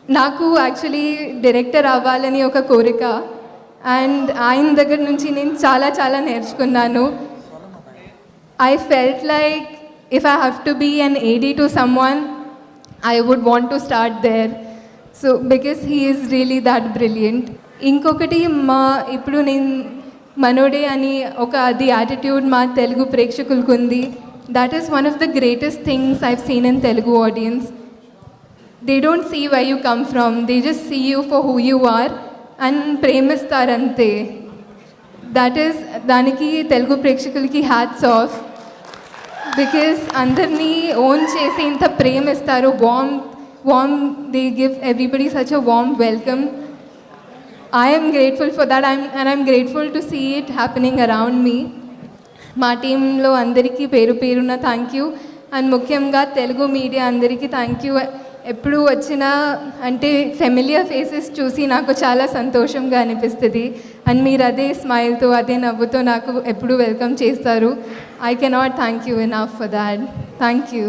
నాకు actually director అవ్వాలని ఒక కోరిక అండ్ ఆయన దగ్గర నుంచి నేను చాలా చాలా నేర్చుకున్నాను. I felt like if I have to be an AD to someone, I would want to start there. So because he is really that brilliant. ఇంకొకటి ఇప్పుడు నేను మనోడే అని ఒక అది యాటిట్యూడ్ మా తెలుగు ప్రేక్షకులకు ఉంది. That is one of the greatest things I've seen in Telugu audience. They don't see why you come from, they just see you for who you are and ప్రేమిస్తారంతే. దట్ ఈస్ దానికి తెలుగు ప్రేక్షకులకి హ్యాట్స్ ఆఫ్. బికాస్ అందరినీ own చేసి ఇంత ప్రేమిస్తారు, warm they give everybody such a warm welcome. I am grateful for that and I'm grateful to see it happening around me. మా టీంలో అందరికీ పేరు పేరున థ్యాంక్ యూ అండ్ ముఖ్యంగా తెలుగు మీడియా అందరికీ థ్యాంక్ యూ. ఎప్పుడు వచ్చినా అంటే ఫెమిలియర్ ఫేసెస్ చూసి నాకు చాలా సంతోషంగా అనిపిస్తుంది అండ్ మీరు అదే స్మైల్తో అదే నవ్వుతో నాకు ఎప్పుడు వెల్కమ్ చేస్తారు. I cannot thank you enough for that. Thank you.